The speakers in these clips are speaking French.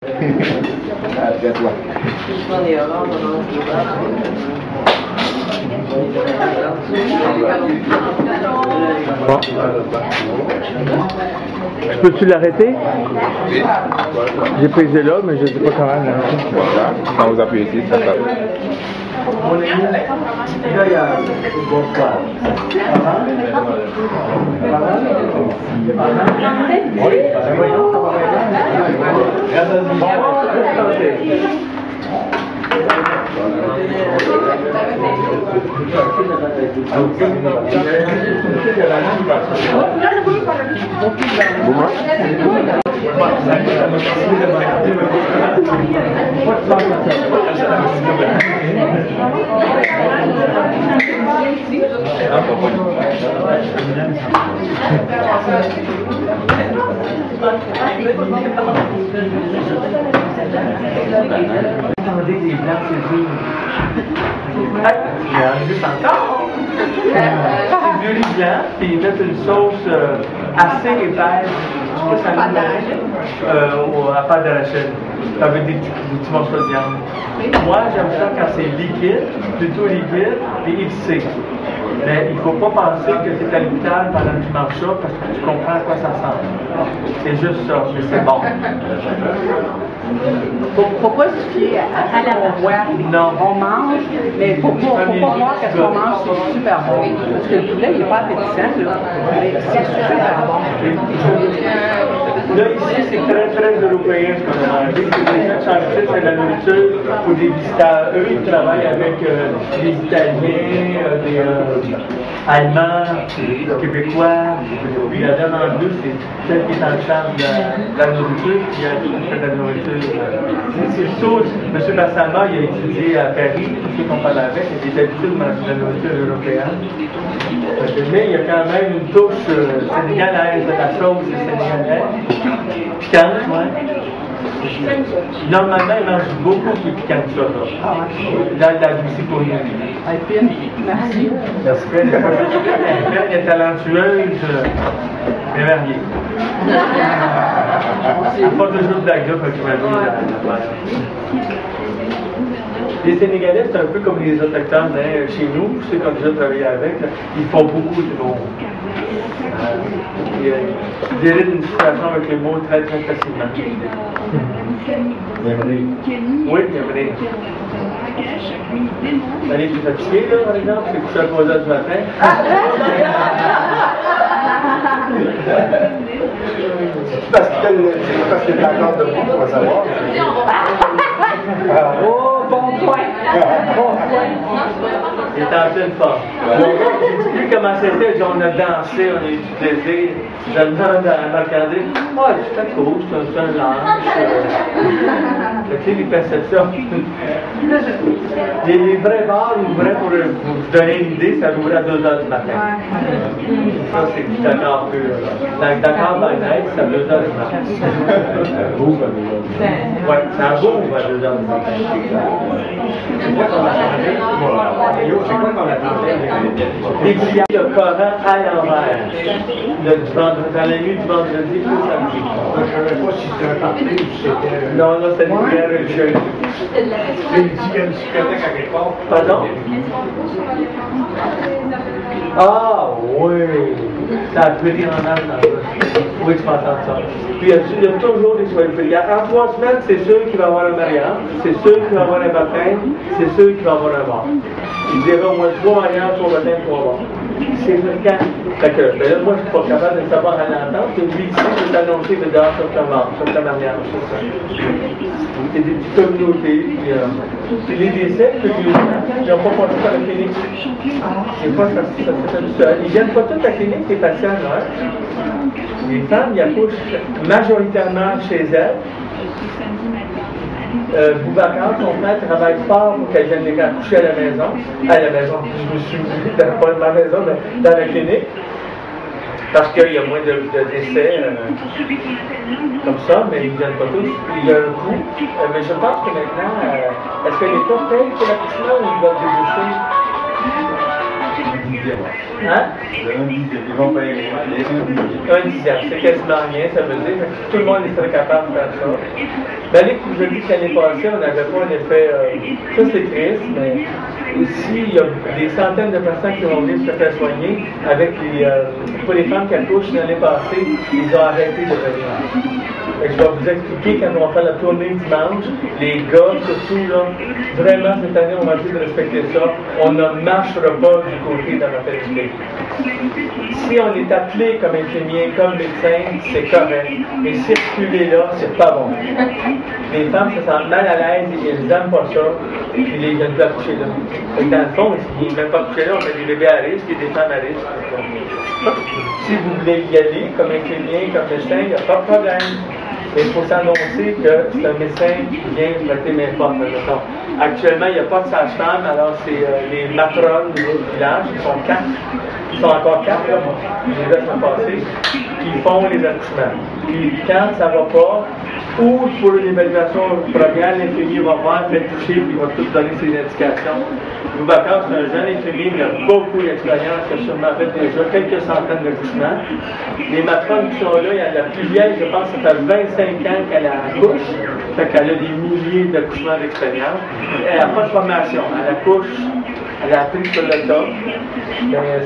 À toi. Bon. Peux-tu l'arrêter? Oui. J'ai pesé là, mais je ne sais pas comment l'arrêter. Voilà. Quand vous appuyez ici, ça tape. Attendez, les blancs, c'est dur. Il y en a juste encore. C'est du riz blanc, puis ils mettent une sauce assez épaisse. Je sais pas si ça à pâte d'arachide, avec des petits morceaux de viande. Moi, j'aime ça quand c'est liquide, plutôt liquide, et épicé. Mais il ne faut pas penser que c'est à l'hôpital pendant que tu manges ça, parce que tu comprends à quoi ça ressemble. C'est juste ça, mais c'est bon. Faut pas se fier à la voix. Non. On mange, mais faut pas voir qu'est-ce qu'on mange, c'est super bon. Parce que le poulet, il n'est pas appétissant, là. Mais c'est super bon. Là, ici, c'est très, très européen ce qu'on a mangé. Les gens chantent, c'est de la nourriture pour des visiteurs. Eux, ils travaillent avec des Italiens, des Allemands, des Québécois. Puis la dame en bleu, c'est celle qui est en charge de la nourriture, qui a fait de la nourriture. C'est surtout, M. Bassama, il a étudié à Paris, tous ceux qu'on parle avec, il a des habitudes de manger de la nourriture européenne. Mais il y a quand même une touche sénégalaise de la sauce sénégalaise. Piquante, oui. Normalement, ils mangent beaucoup plus piquant que ça. Dans la douce pour nous. Merci. Merci. Elle est talentueuse, mais variée. C'est pas toujours de la gueule qui m'a dit. Les Sénégalais, c'est un peu comme les Autochtones hein, chez nous, ceux qui ont déjà travaillé avec, là, ils font beaucoup de mots. Ils héritent une situation avec les mots très très facilement. Oui, bienvenue. Allez, tu es fatigué, là, par exemple, c'est couché à 3 heures du matin. Parce que tu as encore de vous, on va savoir. Oh, bon point. Bon point. Il est en pleine forme. Je ne sais plus comment c'était, on a dansé, on a eu du plaisir. Je demande à Marc-André, oh, c'était cool, c'est un lunch. Tu sais, les perceptions. Les vrais bars ouvraient pour vous donner une idée, ça ouvrait à 2 heures du matin. Ça, c'est d'accord peu. D'accord, Bernard, c'est à 2 heures du matin. Oui, c'est un beau à 2 heures du matin. C'est quoi qu'on a changé? C'est quoi qu'on a changé? Étudier le Coran à l'envers. Dans la nuit du vendredi au samedi. Je ne savais pas si c'était un parti ou si c'était... Non, non, c'était une prière religieuse. C'est une discothèque agricole. Pardon? Ah, oui! Ça a pu dire en âge, oui, tu m'entends ça. Puis il y a toujours des soirées. En 3 semaines, c'est sûr qu'il va y avoir un mariage, c'est sûr qu'il va y avoir un baptême, c'est sûr qu'il va y avoir un mort. Il dirait au moins 3 mariages, 3 baptêmes, 3 morts. C'est fréquent. Fait que, ben là, moi, je ne suis pas capable de savoir à l'entente. Lui, ici, je vais t'annoncer de dehors sur ta mort, sur ta mariage, c'est ça. C'est des petites communautés. Puis les décès, curieusement, ils n'ont pas passé par la clinique. C'est pas ça se fait tout seul. Ils viennent pas tous à la clinique, les patients, là. Les femmes, ils accouchent majoritairement chez elles. Boubacar, son frère, travaille fort pour qu'elle vienne les accoucher à la maison. À la maison, je me suis dit, pas de ma maison, mais dans la clinique. Parce qu'il y a moins de décès comme ça, mais ils ne viennent pas tous. Il y a un coût. Mais je pense que maintenant, est-ce que l'État paye pour l'accouchement ou il va déboucher? dixième. Hein? Un dixième. Ils vont payer les 1 dixième. 1 dixième, c'est quasiment rien, ça veut dire. Tout le monde serait capable de faire ça. L'année que je dis que l'année passée, on n'avait pas un effet. Ça, c'est triste, mais aussi, il y a des centaines de personnes qui vont venir se faire soigner avec pour les femmes qui accouchent l'année passée, ils ont arrêté de venir. Fait que je vais vous expliquer quand on va faire la tournée dimanche. Les gars, surtout, là, vraiment, cette année, on va essayer de respecter ça. On ne marchera pas du côté de la maternité. Si on est appelé comme infirmier, comme médecin, c'est correct. Mais circuler là, c'est pas bon. Les femmes se sentent mal à l'aise et elles n'aiment pas ça. Puis ils viennent plus accoucher là. Et dans le fond, ils ne viennent pas accoucher là, on met des bébés à risque et des femmes à risque. Si vous voulez y aller comme infirmier, comme médecin, il n'y a pas de problème. Mais il faut s'annoncer que c'est un médecin qui vient prêter main forte. Actuellement, il n'y a pas de sage-femme, alors c'est les matrones du village, ils sont 4. Ils sont encore 4, là, les deux sont passés, qui font les accouchements. Puis quand ça ne va pas, ou pour une évaluation première, l'infirmier va voir, fait toucher, puis il va tout donner ses indications. Boubacar, c'est un jeune infirmier, il a beaucoup d'expérience, il a sûrement fait déjà quelques centaines d'accouchements. Les matrones qui sont là, il y a la plus vieille, je pense, ça fait 25 ans qu'elle accouche, fait qu'elle a des milliers d'accouchements d'expérience. Elle n'a pas de formation, elle accouche, elle a appris sur le tas.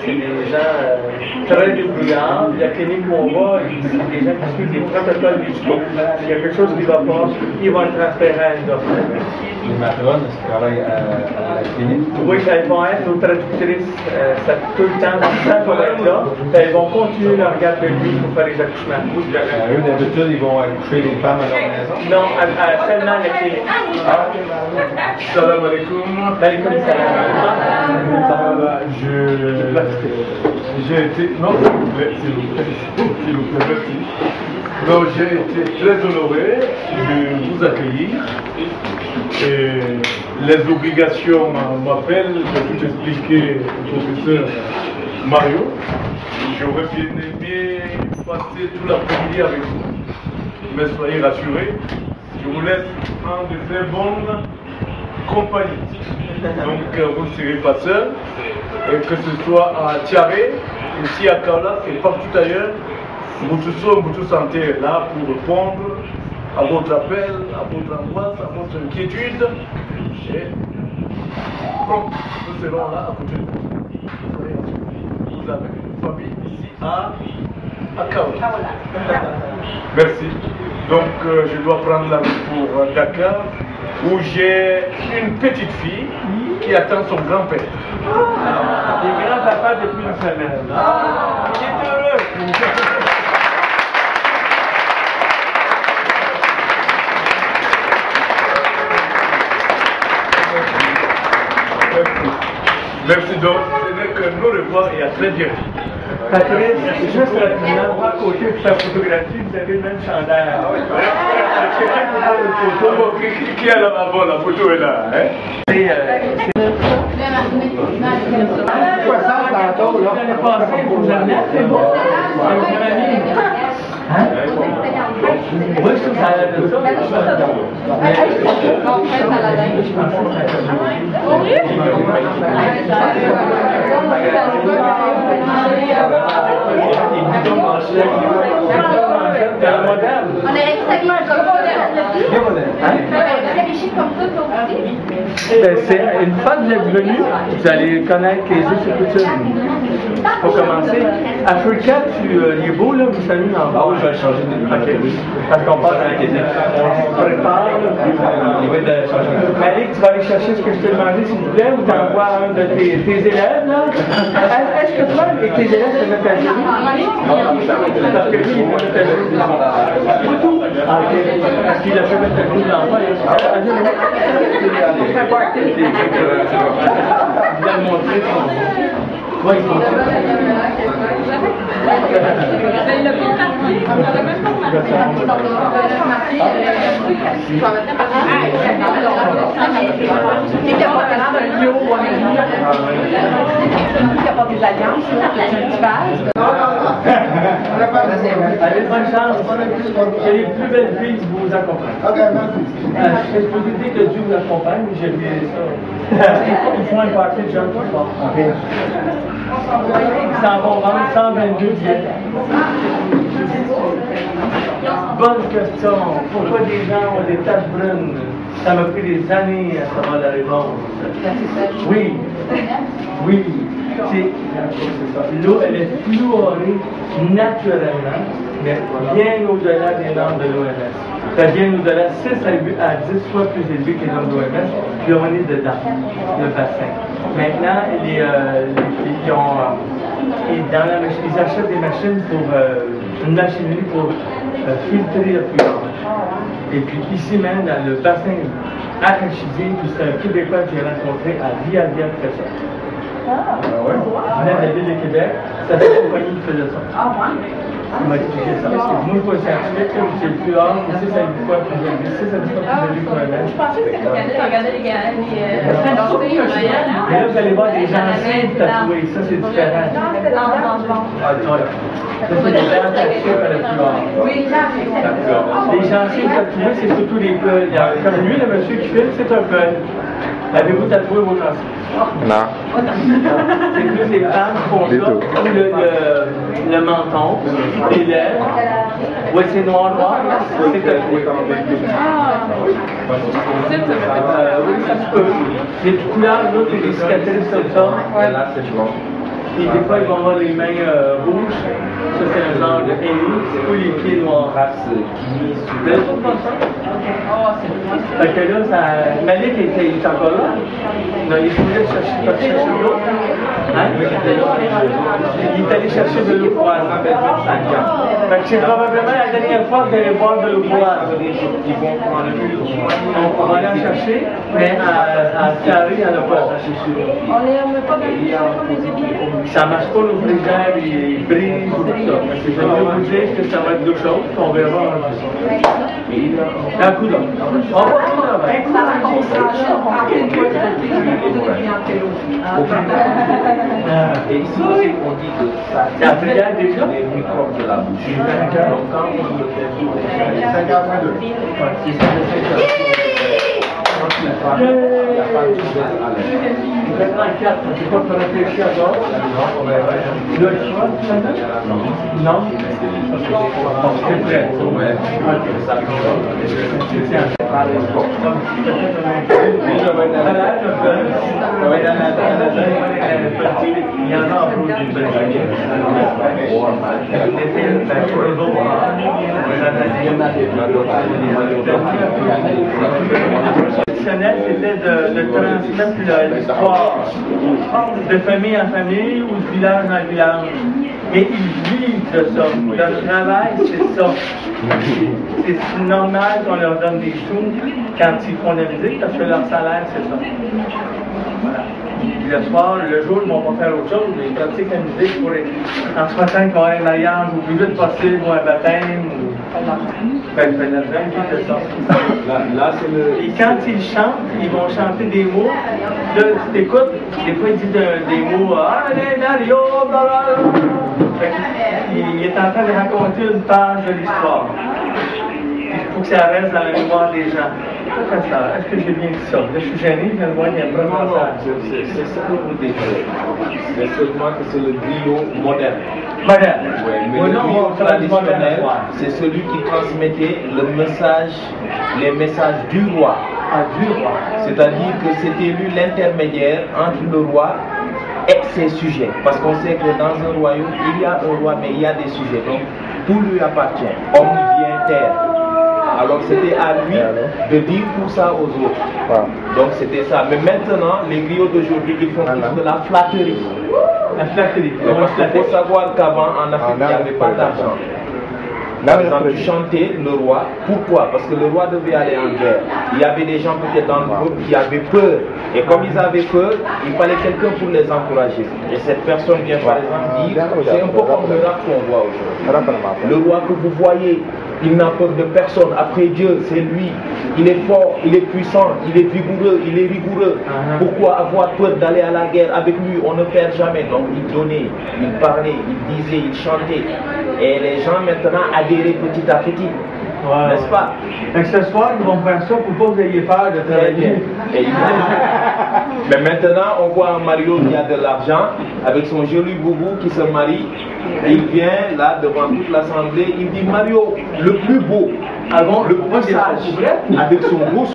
C'est des gens très débrouillards. La clinique où on va, c'est des gens qui suivent des protocoles médicaux. S'il y a quelque chose qui ne va pas, ils vont le transférer à une autre. Les matrones, est-ce qu'ils travaillent à la clinique? Oui, elles vont être nos traductrices tout le temps qu'on va être là. Elles vont continuer leur garde de nuit pour faire les accouchements. Eux, d'habitude, ils vont accoucher les femmes à leur maison? Non, seulement la clinique. Salam alaikum. Alaikum salam. J'ai été. Non, s'il vous plaît, s'il vous plaît, merci. Donc, j'ai été très honoré de vous accueillir. Et les obligations m'appellent, je vais tout expliquer au professeur Mario. J'aurais bien aimé passer tout l'après-midi avec vous. Mais soyez rassurés, je vous laisse en de très bonnes compagnies. Donc vous ne serez pas seul. Et que ce soit à Tiaré, ici à Kaola et partout ailleurs, vous tous santé là pour répondre à votre appel, à votre angoisse, à votre inquiétude. Et donc, nous serons là à côté de vous. Soyez rassurés. Vous avez une famille ici à Kaola. Merci. Donc, je dois prendre la route pour Dakar, où j'ai une petite fille qui attend son grand-père. Les grands-papas depuis une semaine. Il est heureux. Merci donc, ce n'est que nous revoir et à très bientôt. Patrice, juste rapidement, à côté de sa photographie, vous avez le même chandail. Quelqu'un peut prendre une photo? Qui est là-bas? La photo est là. Hein? L'année passée, vous avez fait bon. Oui, je trouve ça a l'air de ça. On est rétabli comme c'est une fois que vous êtes venu, vous allez connaître les us et coutumes. Pour commencer, Africa, il est beau là, vous savez, en bas. Ah oui, je vais changer de Ok. Parce qu'on passe avec les on se prépare. Il va être changer. Malik, tu vas aller chercher ce que je t'ai demandé, s'il vous plaît, ou t'envoies un de tes élèves, là. Est-ce que toi et tes élèves te mettent à genoux? Parce que lui, il met à genoux. Tout. Ah, ok. Parce qu'il a fait mettre à genoux de l'enfant. Il fait partie. Il va le montrer. Oui, il faut. Il n'a pas marqué, on n'a même pas marqué. Qui n'a pas talent d'un lieu où on est venu? Qui n'a pas des alliances, que tu fasses? Allez, bonne chance. Que les plus belles filles vous accompagnent. Ok, merci. Je peux vous dire que Dieu vous accompagne, mais j'ai oublié ça. Ils font un party de jeunes ce soir. Ils s'en vont vendre 122 billets. Bonne question. Pourquoi des gens ont des taches brunes? Ça m'a pris des années à savoir la réponse. Oui. Oui. L'eau, elle est fluorée naturellement, mais bien au-delà des normes de l'OMS. C'est bien au-delà, 6 à 10 fois plus élevé que les normes de l'OMS, puis on est dedans, le bassin. Maintenant, les filles ont, et dans la machine, ils achètent des machines pour, une machinerie pour filtrer le fluor. Et puis ici même, dans le bassin arachidien, puis c'est un Québécois que j'ai rencontré à Via-Via-Tressa. Ah, ouais. Il venait de la ville de Québec, c'est la compagnie qui faisait ça. ah, ouais. Il m'a expliqué ça. Parce que moi, je suis pas scientifique, c'est le plus rare, c'est 6 à 8 fois plus élevé, 6 à 10 fois plus élevé que l'OMS. Je pensais que c'était regarder les gars, Mais là, vous allez voir des gencives tatouées, ça c'est différent. Ça c'est des dents tatouées par le fluor. Les gencives tatouées, c'est surtout les peuls. Comme lui, le monsieur qui filme, c'est un peul. Avez-vous tatoué vos gencives? Non. C'est plus les femmes qui font ça, ou le menton, les lèvres. Oui, c'est noir, c'est tatoué. Oui, ça se peut. Les couleurs, l'autre, c'est des cicatrices comme ça. Là, c'est blanc. Et des fois, ils vont avoir les mains rouges. Ça, c'est un genre de henné. Ou les pieds noirs. Vous avez pas ça? Fait que là, ça... Malik est encore là. Non, il voulait chercher de l'eau. Hein? Il est allé chercher de l'eau froide. Fait que c'est probablement la dernière fois que vous allez boire de l'eau froide. Ils vont prendre On va aller en chercher, mais à Carré, il n'y en a pas. On les met pas dans les Ça ne marche pas, nos frigidaires, ils brisent tout ça. Je vais vous dire que ça va être deux choses, on verra. Un coup d'œil. On va Et ici aussi, on dit que ça la frigidaire déjà? les microbes de la bouche. Donc quand on le fait pour les gens, 52. il n'y a pas de mauvaise haleine. 84, je ne peux pas réfléchir à ça. Le choix, non? C'est prêt. Il y en a en plus d'une belle c'était de transmettre l'histoire de famille en famille ou de village en village. Et ils vivent de ça. Leur travail, c'est ça. C'est normal qu'on leur donne des sous quand ils font de la musique parce que leur salaire, c'est ça. Voilà. Puis le soir, le jour, ils ne vont pas faire autre chose. Ils pratiquent la musique pour en souhaitant qu'ils vont avoir un mariage au plus vite possible ou un baptême. Ben, ils font de l'argent, ils font ça. Là, c'est le... Et quand ils chantent, ils vont chanter des mots. Là, tu t'écoutes, des fois, ils disent des mots. Il est en train de raconter une page de l'histoire. Il faut que ça reste dans la mémoire des gens. Est-ce que j'ai bien dit ça? Là, je suis gêné, je viens de voir qu'il y a vraiment ça. C'est ce que vous dites. C'est seulement que c'est le griot moderne. Moderne. Ouais, mais le griot traditionnel, c'est celui qui transmettait les messages du roi. Ah, du roi. C'est-à-dire que c'était lui l'intermédiaire entre le roi et ses sujets. Parce qu'on sait que dans un royaume, il y a un roi, mais il y a des sujets. Donc, tout lui appartient. Homme, bien, terre. Alors c'était à lui de dire tout ça aux autres. Donc c'était ça. Mais maintenant, les griots d'aujourd'hui, ils font plus de la flatterie. La flatterie. Il faut savoir qu'avant, en Afrique, il n'y avait pas d'argent. Par exemple, tu chantais le roi. Pourquoi? Parce que le roi devait aller en guerre. Il y avait des gens peut-être dans le groupe qui avaient peur. Et comme ils avaient peur, il fallait quelqu'un pour les encourager. Et cette personne vient par exemple dire, c'est un peu comme le rap qu'on voit aujourd'hui. Le roi que vous voyez, il n'a peur de personne. Après Dieu, c'est lui. Il est fort, il est puissant, il est vigoureux, il est rigoureux. Pourquoi avoir peur d'aller à la guerre? Avec lui, on ne perd jamais. Donc il donnait, il parlait, il disait, il chantait. Et les gens maintenant adhéraient petit à petit. Ouais, n'est-ce pas? Et ce soir, ils vont faire ça pour pas que vous ayez peur de Très bien. travailler. Mais maintenant, on voit un Mario qui a de l'argent, avec son joli boubou qui se marie. Il vient là devant toute l'assemblée, il dit Mario, le plus beau, Ah bon? le plus sage, avec son beau